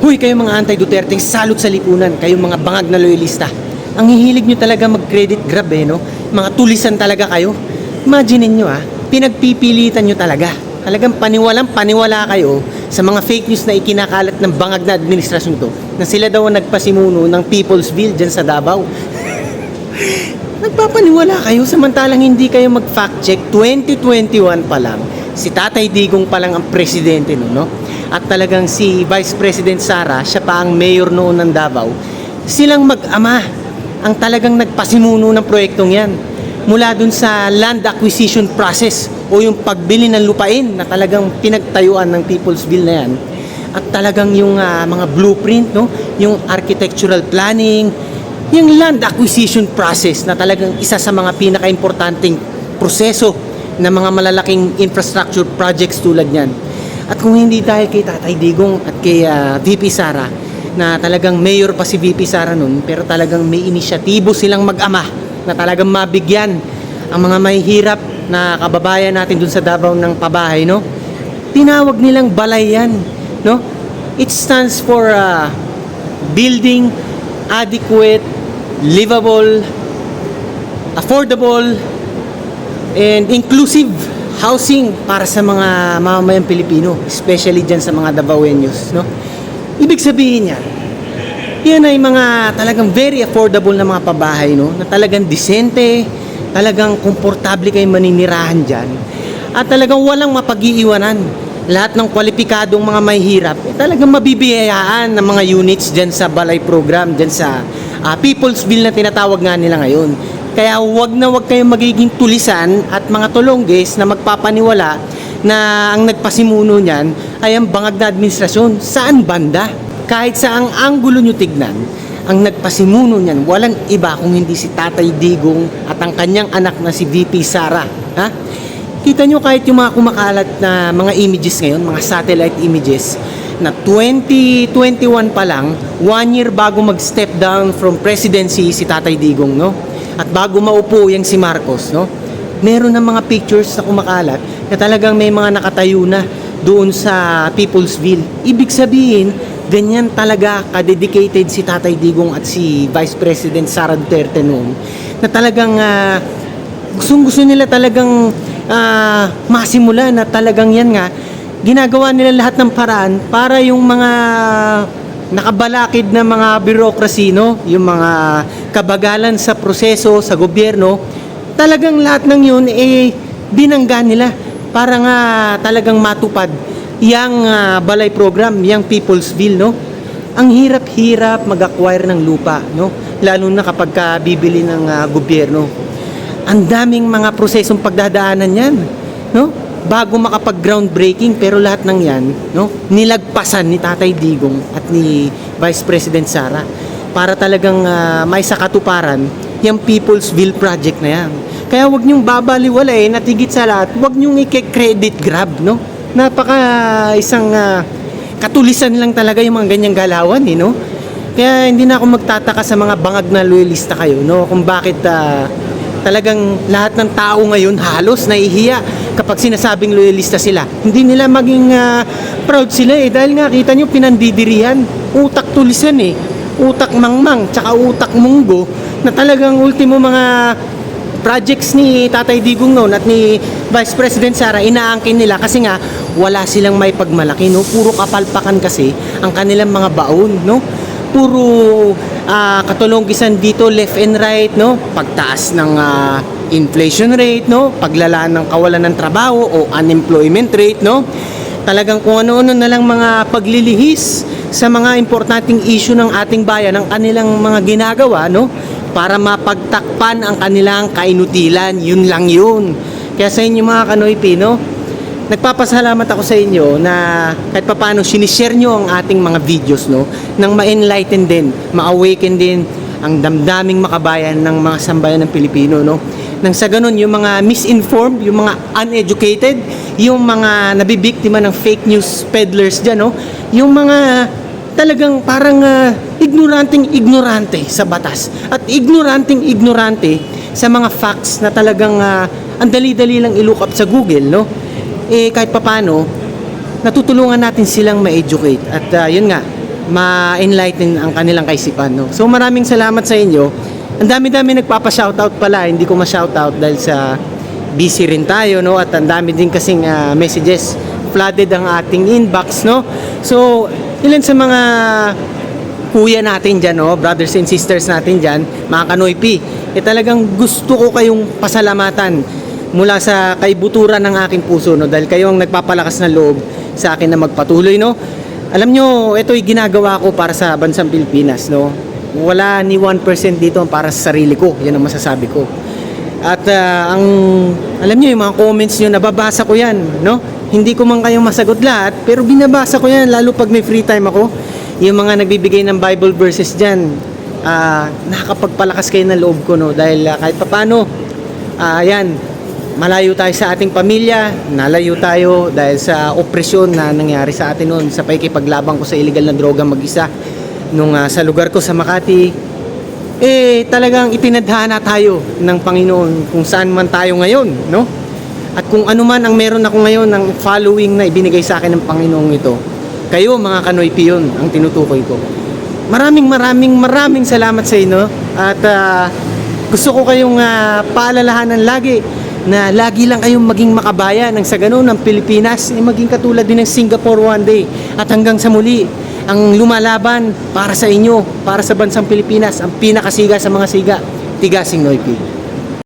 Huy, kayong mga anti-Duterte, salot sa lipunan, kayong mga bangag na loyalista. Ang hihilig nyo talaga mag-credit grab no? Mga tulisan talaga kayo. Imagine nyo pinagpipilitan nyo talaga. Talagang paniwala kayo sa mga fake news na ikinakalat ng bangag na administrasyon to, na sila daw ang nagpasimuno ng People's Bill dyan sa Davao. Nagpapaniwala kayo samantalang hindi kayo mag-fact check. 2021 pa lang, si Tatay Digong pa lang ang presidente no? At talagang si Vice President Sara, siya pa ang mayor noon ng Davao. Silang mag-ama ang talagang nagpasimuno ng proyektong yan. Mula dun sa land acquisition process o yung pagbili ng lupain na talagang pinagtayuan ng People's Bill na yan. At talagang yung mga blueprint, no? Yung architectural planning, yung land acquisition process na talagang isa sa mga pinaka-importanting proseso ng mga malalaking infrastructure projects tulad yan. At kung hindi dahil kay Tatay Digong at kay VP Sara, na talagang mayor pa si VP Sara nun, pero talagang may inisyatibo silang mag-ama na talagang mabigyan ang mga mahihirap na kababayan natin dun sa Davao ng pabahay, no? Tinawag nilang balay yan, no? It stands for building adequate, livable, affordable, and inclusive housing para sa mga mamamayang Pilipino, especially dyan sa mga Davaoenos, no? Ibig sabihin yan ay mga talagang very affordable na mga pabahay, no? Na talagang disente, talagang komportable kayong maninirahan dyan, at talagang walang mapag-iiwanan. Lahat ng kwalipikadong mga mahihirap, talagang mabibiyayaan ng mga units dyan sa Balay Program, dyan sa People's Bill na tinatawag nga nila ngayon. Kaya wag kayong magiging tulisan at mga tulongges na magpapaniwala na ang nagpasimuno niyan ay ang bangag na administrasyon. Saan banda? Kahit sa ang anggulo nyo tignan, ang nagpasimuno niyan walang iba kung hindi si Tatay Digong at ang kanyang anak na si VP Sara. Ha? Kita nyo kahit yung mga kumakalat na mga images ngayon, mga satellite images, na 2021 pa lang, 1 year bago mag-step down from presidency si Tatay Digong, no? At bago maupo yung si Marcos, no? Meron ng mga pictures na kumakalat na talagang may mga nakatayo na doon sa People's Bill. Ibig sabihin, ganyan talaga ka-dedicated si Tatay Digong at si Vice President Sara Duterte noon, na talagang gusto nila talagang masimula na talagang yan nga, ginagawa nila lahat ng paraan para yung mga nakabalakid na mga bureaucracy, no? Yung mga kabagalan sa proseso sa gobyerno, talagang lahat ng yun binangga nila para nga talagang matupad yung Balay Program, yung People's Bill, no? Ang hirap-hirap mag-acquire ng lupa, no? Lalo na kapag bibili ng gobyerno. Ang daming mga prosesong pagdadaanan yan, no? Bago makapag-groundbreaking, pero lahat ng yan, no, nilagpasan ni Tatay Digong at ni Vice President Sara para talagang may sakatuparan yung People's Bill project na yan. Kaya wag niyong babaliwalain at higit sa lahat, wag niyong i-credit grab, no? Napaka isang katulisan lang talaga yung mga ganyang galawan, no? Kaya hindi na ako magtataka sa mga bangag na loyalista kayo, no? Kung bakit talagang lahat ng tao ngayon halos nahihiya kapag sinasabing loyalista sila. Hindi nila maging proud sila dahil nga kita nyo pinandidirihan, utak tulisan utak mangmang, tsaka utak munggo, na talagang ultimo mga projects ni Tatay Digong noon at ni Vice President Sara, inaangkin nila kasi nga wala silang may pagmalaki, no? Puro kapalpakan kasi ang kanilang mga baon, no? Puro katulonggisan dito left and right, no? Pagtaas ng inflation rate, no? Paglala ng kawalan ng trabaho o unemployment rate, no? Talagang kung ano-ano na lang mga paglilihis sa mga importanteng issue ng ating bayan ang kanilang mga ginagawa, no? Para mapagtakpan ang kanilang kainutilan. Yun lang yun. Kaya sa inyo mga Kanoy Pino, nagpapasalamat ako sa inyo na kahit papaano sinishare nyo ang ating mga videos, no? Nang ma-enlighten din, ma-awaken din ang damdaming makabayan ng mga sambayan ng Pilipino, no? Nang sa ganun, yung mga misinformed, yung mga uneducated, yung mga nabibiktima ng fake news peddlers dyan, no? Yung mga talagang parang ignorante sa batas at ignorante sa mga facts na talagang ang dali-dali lang i-look up sa Google, no? Kahit papano natutulungan natin silang ma-educate at yun nga, ma-enlighten ang kanilang kaisipan, no? So maraming salamat sa inyo. Ang dami-dami nagpapa-shoutout pala, hindi ko ma-shoutout dahil sa busy rin tayo, no? At ang dami din kasing messages flooded ang ating inbox, no? So ilan sa mga kuya natin dyan, no? Brothers and sisters natin dyan, mga kanoypi, talagang gusto ko kayong pasalamatan mula sa kaibuturan ng aking puso, no? Dahil kayo ang nagpapalakas ng loob sa akin na magpatuloy, no? Alam nyo, ito'y ginagawa ko para sa bansang Pilipinas, no? Wala ni 1% dito para sa sarili ko, yan ang masasabi ko. At alam nyo, yung mga comments nyo, nababasa ko yan, no? Hindi ko man kayong masagot lahat, pero binabasa ko yan, lalo pag may free time ako. Yung mga nagbibigay ng Bible verses dyan, nakakapagpalakas kayo ng loob ko, no? Dahil kahit papano, yan, malayo tayo sa ating pamilya, nalayo tayo dahil sa opresyon na nangyari sa atin noon sa pakikipaglabang ko sa illegal na droga mag-isa nung sa lugar ko sa Makati. Talagang itinadhana tayo ng Panginoon kung saan man tayo ngayon, no? At kung ano man ang meron ako ngayon ng following na ibinigay sa akin ng Panginoong ito, kayo mga Kanoy Piyon ang tinutukoy ko. Maraming salamat sa inyo at gusto ko kayong paalalahanan lagi na lagi lang kayong maging makabayan ng sa ganun ng Pilipinas maging katulad din ng Singapore one day. At hanggang sa muli, ang lumalaban para sa inyo, para sa bansang Pilipinas, ang pinakasiga sa mga siga, Tigasing Noipi.